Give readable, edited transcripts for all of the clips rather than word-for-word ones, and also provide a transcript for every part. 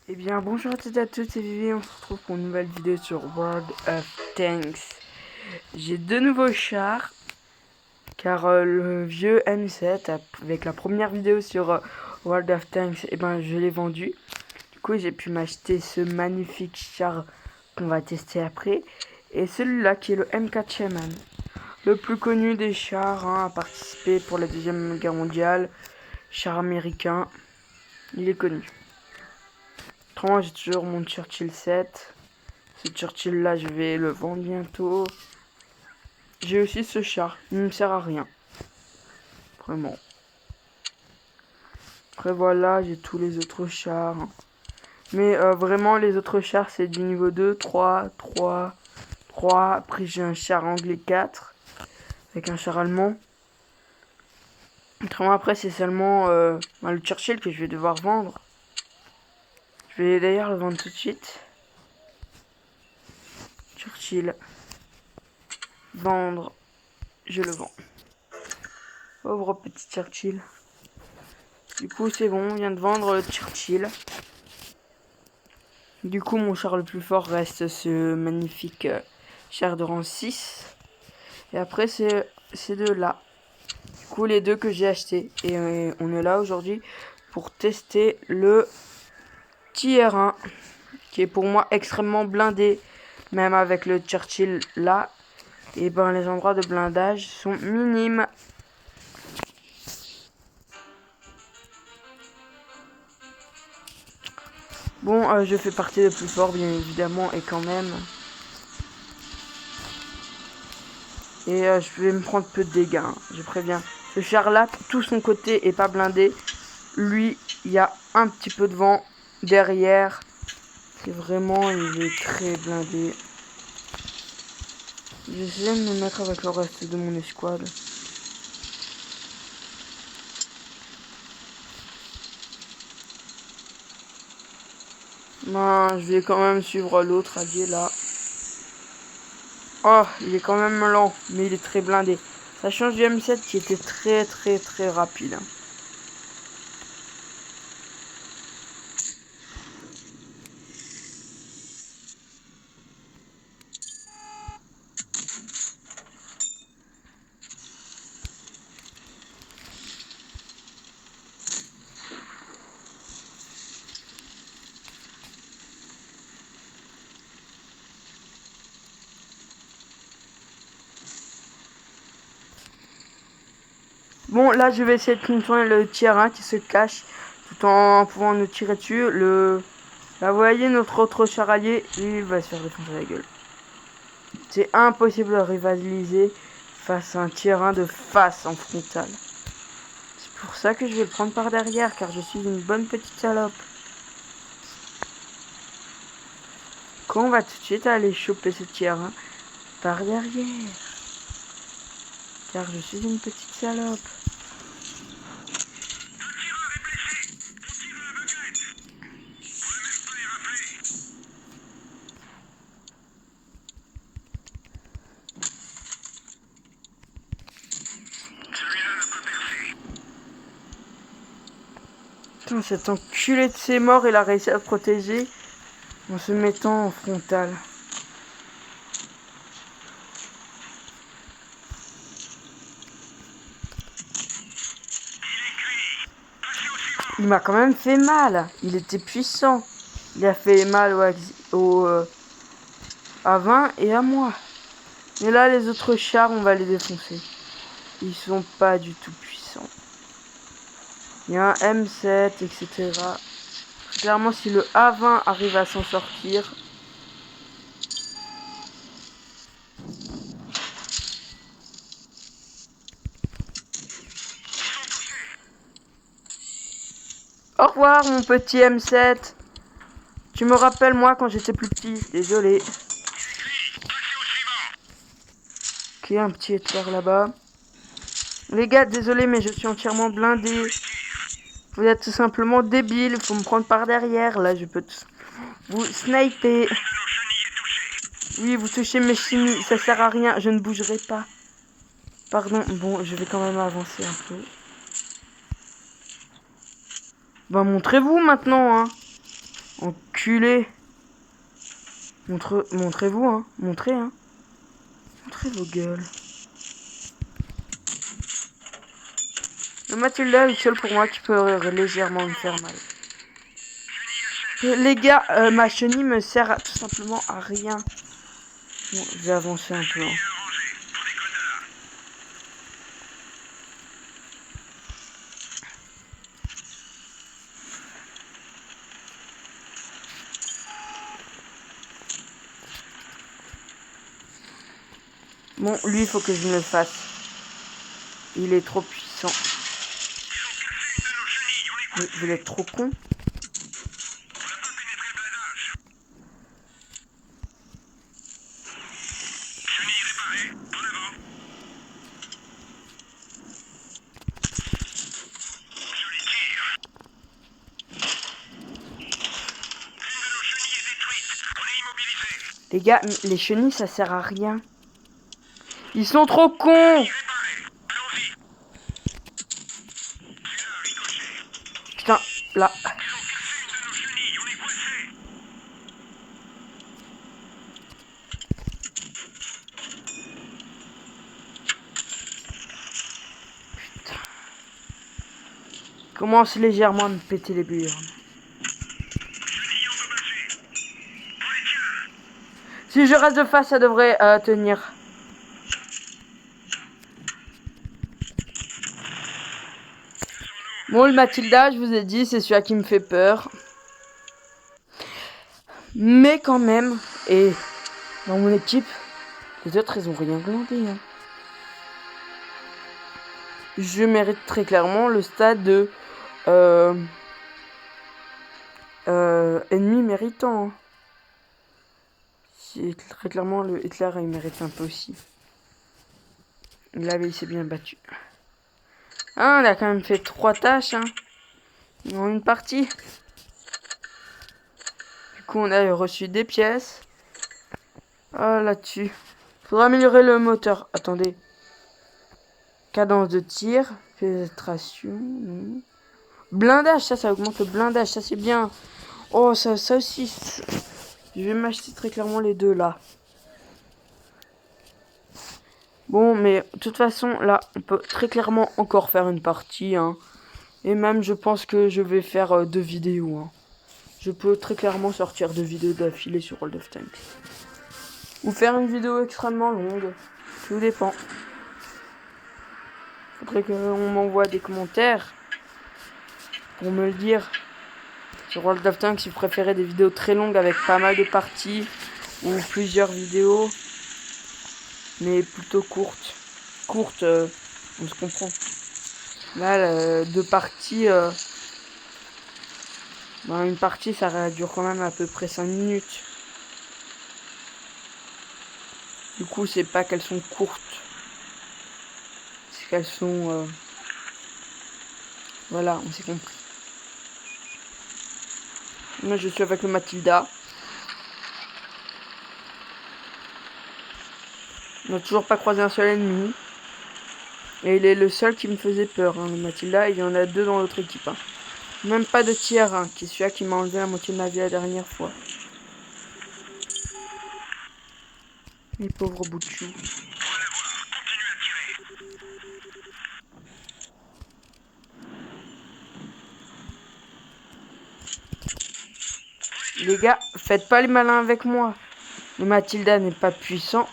Eh bien, bonjour à toutes et à tous, c'est Vivi, on se retrouve pour une nouvelle vidéo sur World of Tanks. J'ai deux nouveaux chars, car le vieux M7, avec la première vidéo sur World of Tanks, eh ben, je l'ai vendu. Du coup, j'ai pu m'acheter ce magnifique char qu'on va tester après. Et celui-là, qui est le M4 Shaman, le plus connu des chars, à participer pour la Deuxième Guerre mondiale, char américain, il est connu. Autrement, j'ai toujours mon Churchill 7. Ce Churchill là, je vais le vendre bientôt. J'ai aussi ce char, il ne me sert à rien. Vraiment. Après voilà, j'ai tous les autres chars. Mais vraiment, les autres chars, c'est du niveau 2, 3, 3, 3. Après, j'ai un char anglais 4. Avec un char allemand. Autrement, après, c'est seulement le Churchill que je vais devoir vendre. Je vais d'ailleurs le vendre tout de suite. Churchill. Vendre. Je le vends. Pauvre petit Churchill. Du coup, c'est bon, on vient de vendre le Churchill. Du coup, mon char le plus fort reste ce magnifique char de rang 6. Et après, c'est ces deux-là. Du coup, les deux que j'ai achetés. Et on est là aujourd'hui pour tester le Tier 1, qui est pour moi extrêmement blindé. Même avec le Churchill là, et ben les endroits de blindage sont minimes. Bon, je fais partie des plus forts, bien évidemment, et quand même. Et je vais me prendre peu de dégâts, hein, je préviens. Ce char là, tout son côté est pas blindé. Lui, il y a un petit peu de vent derrière. C'est vraiment, il est très blindé. J'essaie de me mettre avec le reste de mon escouade. Ben, je vais quand même suivre l'autre allié là. Oh, il est quand même lent, mais il est très blindé. Ça change du M7 qui était très rapide. Bon, là, je vais essayer de contourner le Tier 1 qui se cache tout en pouvant nous tirer dessus. Là, vous voyez, notre autre char allié, il va se faire défoncer la gueule. C'est impossible de rivaliser face à un Tier 1 de face en frontal. C'est pour ça que je vais le prendre par derrière, car je suis une bonne petite salope. Quand on va tout de suite aller choper ce Tier 1 par derrière. Car je suis une petite salope. Putain, cet enculé de ses morts, il a réussi à se protéger en se mettant en frontal. Il m'a quand même fait mal. Il était puissant. Il a fait mal à 20 et à moi. Mais là, les autres chars, on va les défoncer. Ils sont pas du tout puissants. Il y a un M7, etc. Clairement, si le A20 arrive à s'en sortir... Au revoir, mon petit M7. Tu me rappelles, moi, quand j'étais plus petit. Désolé. Ok, un petit éclair là-bas. Les gars, désolé, mais je suis entièrement blindé. Vous êtes tout simplement débile. Faut me prendre par derrière. Là, je peux vous sniper. Oui, vous touchez mes chimies. Ça sert à rien. Je ne bougerai pas. Pardon. Bon, je vais quand même avancer un peu. Bah, montrez-vous maintenant, hein. Enculé. Montrez-vous, hein. Montrez, hein. Montrez vos gueules. Le Mathilda est le seul pour moi qui peut légèrement me faire mal. Les gars, ma chenille me sert tout simplement à rien. Bon, je vais avancer un peu. Hein. Bon, lui, il faut que je me le fasse. Il est trop puissant. Vous êtes trop con. Les gars, les chenilles, ça sert à rien. Ils sont trop cons. Putain, là. Putain. Il commence légèrement à me péter les burnes. Si je reste de face, ça devrait tenir. Bon, le Mathilda, je vous ai dit, c'est celui qui me fait peur. Mais quand même, et dans mon équipe, les autres, ils ont rien glandé. Hein. Je mérite très clairement le stade de ennemi méritant. Hein. C'est très clairement le Hitler, il mérite un peu aussi. Là, il s'est bien battu. Ah, on a quand même fait 3 tâches, hein. En une partie. Du coup, on a reçu des pièces. Ah, là-dessus. Faudra améliorer le moteur. Attendez. Cadence de tir. Pénétration. Blindage, ça augmente le blindage. Ça, c'est bien. Oh, ça aussi. Je vais m'acheter très clairement les deux, là. Bon, mais de toute façon, là, on peut très clairement encore faire une partie, hein. Et même, je pense que je vais faire 2 vidéos, hein. Je peux très clairement sortir 2 vidéos d'affilée sur World of Tanks. Ou faire une vidéo extrêmement longue. Tout dépend. Faudrait qu'on m'envoie des commentaires pour me le dire. Sur World of Tanks, si vous préférez des vidéos très longues avec pas mal de parties ou plusieurs vidéos. Mais plutôt courtes. Courtes, on se comprend. Là, 2 parties. Une partie, ça dure quand même à peu près 5 minutes. Du coup, c'est pas qu'elles sont courtes. C'est qu'elles sont... Voilà, on s'est compris. Moi, je suis avec le Mathilda. On n'a toujours pas croisé un seul ennemi. Et il est le seul qui me faisait peur, hein, le Mathilda. Il y en a 2 dans l'autre équipe. Hein. Même pas de tiers, hein, qui est celui-là qui m'a enlevé la moitié de ma vie la dernière fois. Les pauvres bouts de chou. Les gars, faites pas les malins avec moi. Le Mathilda n'est pas puissant.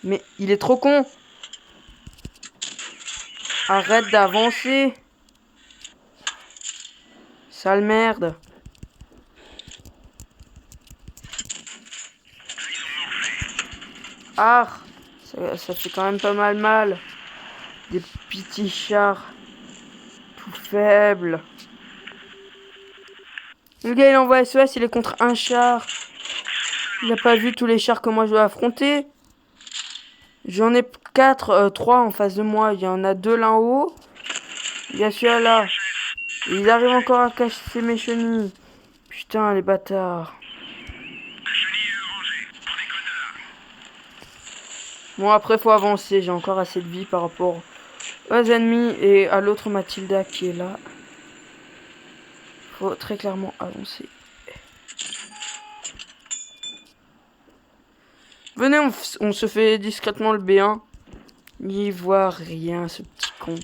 Mais il est trop con. Arrête d'avancer. Sale merde. Ah, ça fait quand même pas mal. Des petits chars. Tout faibles. Le gars il envoie SOS, il est contre un char. Il n'a pas vu tous les chars que moi je dois affronter. J'en ai 4, 3 en face de moi. Il y en a 2 là en haut. Il y a celui-là là. Et ils arrivent encore à cacher mes chenilles. Putain les bâtards. Bon après faut avancer. J'ai encore assez de vie par rapport aux ennemis et à l'autre Mathilda qui est là. Faut très clairement avancer. Venez, on se fait discrètement le B1. Il voit rien, ce petit con.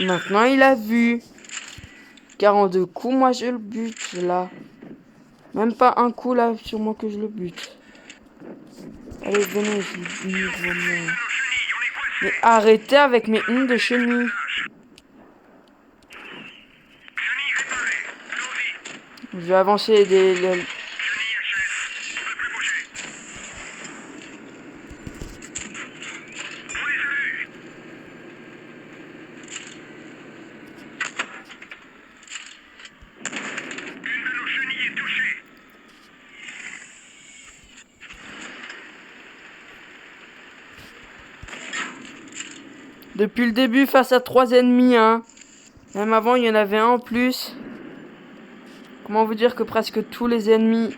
Maintenant, il a vu. 42 coups, moi je le bute là. Même pas un coup là, sûrement que je le bute. Allez, venez, je le bute vraiment. Mais arrêtez avec mes lignes de chenilles. Je vais avancer des... Depuis le début, face à 3 ennemis, hein. Même avant, il y en avait un en plus. Comment vous dire que presque tous les ennemis...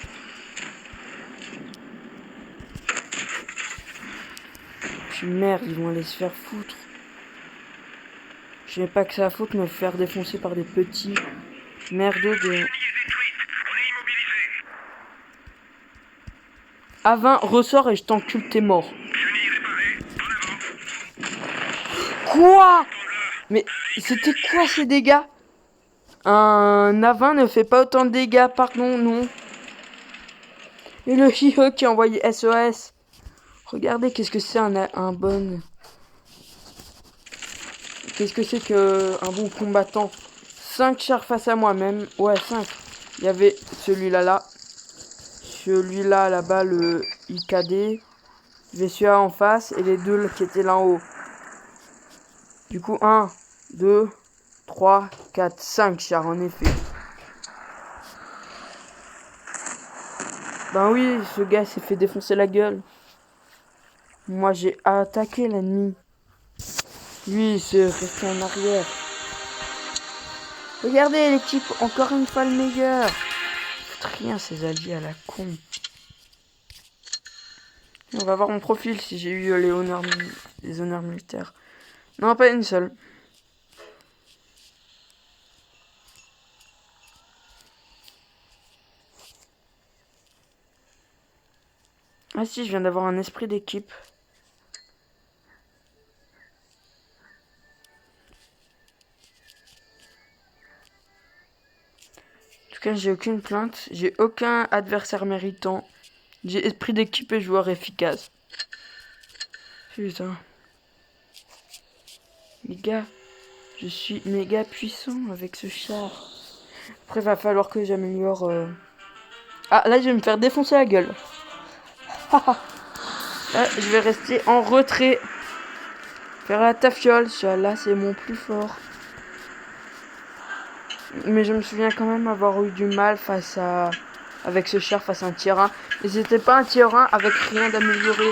Puis merde, ils vont aller se faire foutre. Je n'ai pas que ça à foutre, me faire défoncer par des petits merdeux de... A20, ressort et je t'encule, t'es mort. Quoi? Mais c'était quoi ces dégâts? Un A20 ne fait pas autant de dégâts, pardon, non. Et le IE qui a envoyé SOS. Regardez, qu'est-ce que c'est un bon... Qu'est-ce que c'est qu'un bon combattant? 5 chars face à moi même. Ouais, 5. Il y avait celui-là là. Celui-là là-bas, le IKD. VSUA en face. Et les deux qui étaient là en haut. Du coup, 1, 2, 3, 4, 5 chars en effet. Ben oui, ce gars s'est fait défoncer la gueule. Moi j'ai attaqué l'ennemi. Lui il s'est resté en arrière. Regardez l'équipe, encore une fois le meilleur. Foutent rien ces alliés à la con. On va voir mon profil si j'ai eu les honneurs militaires. Non, pas une seule. Ah si, je viens d'avoir un esprit d'équipe. En tout cas, j'ai aucune plainte. J'ai aucun adversaire méritant. J'ai esprit d'équipe et joueur efficace. Putain. Les gars, je suis méga puissant avec ce char. Après, va falloir que j'améliore... Ah, là, je vais me faire défoncer la gueule. Là, je vais rester en retrait. Faire la tafiole. Là, c'est mon plus fort. Mais je me souviens quand même avoir eu du mal face à... Avec ce char face à un tier 1. Et c'était pas un tier 1 avec rien d'amélioré.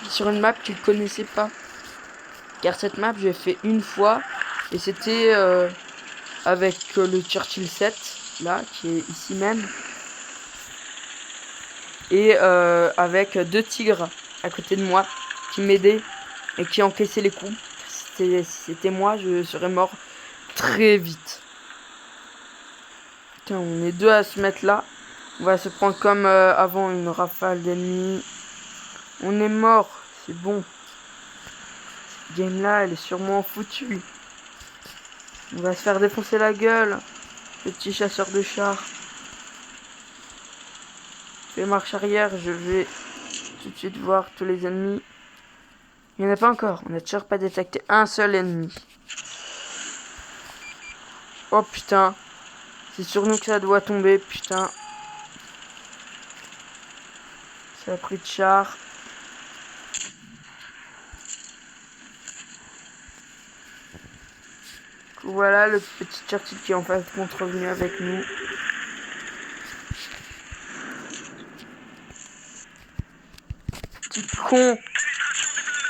Sur une map qu'il connaissait pas. Car cette map, j'ai fait une fois. Et c'était avec le Churchill 7. Là, qui est ici même. Et avec 2 tigres à côté de moi. Qui m'aidaient. Et qui encaissaient les coups. Si c'était moi, je serais mort très vite. Putain, on est 2 à se mettre là. On va se prendre comme avant une rafale d'ennemis. On est mort. C'est bon. Cette game là, elle est sûrement foutue. On va se faire défoncer la gueule. Petit chasseur de chars. Je fais marche arrière. Je vais tout de suite voir tous les ennemis. Il n'y en a pas encore. On n'a toujours pas détecté un seul ennemi. Oh putain. C'est sur nous que ça doit tomber. Putain. Ça a pris de char. Voilà le petit Churchill qui est en face contrevenu avec nous. Petit con.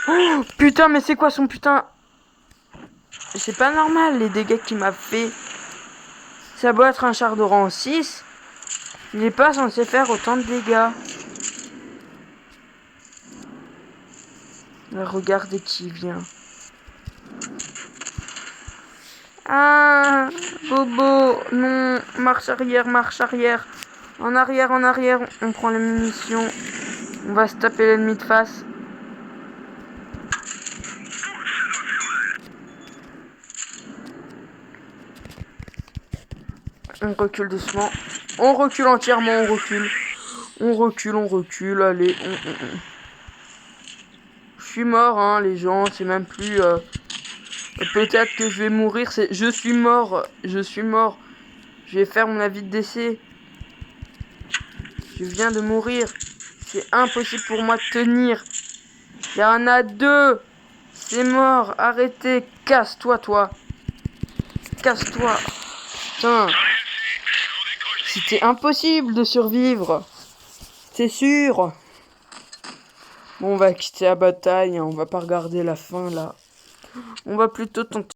Oh putain, mais c'est quoi son putain? C'est pas normal les dégâts qu'il m'a fait. Ça doit être un char de rang 6. Il est pas censé faire autant de dégâts. Là, regardez qui vient. Ah, Non, Bobo, non, marche arrière, marche arrière. En arrière, on prend les munitions. On va se taper l'ennemi de face. On recule doucement. On recule entièrement, on recule. On recule, allez. Je suis mort, hein, les gens, c'est même plus... Peut-être que je vais mourir, c'est... Je suis mort. Je vais faire mon avis de décès. Je viens de mourir. C'est impossible pour moi de tenir. Il y en a 2. C'est mort. Arrêtez. Casse-toi, toi. Casse-toi. Putain. C'était impossible de survivre. C'est sûr. Bon, on va quitter la bataille. On va pas regarder la fin, là. On va plutôt tenter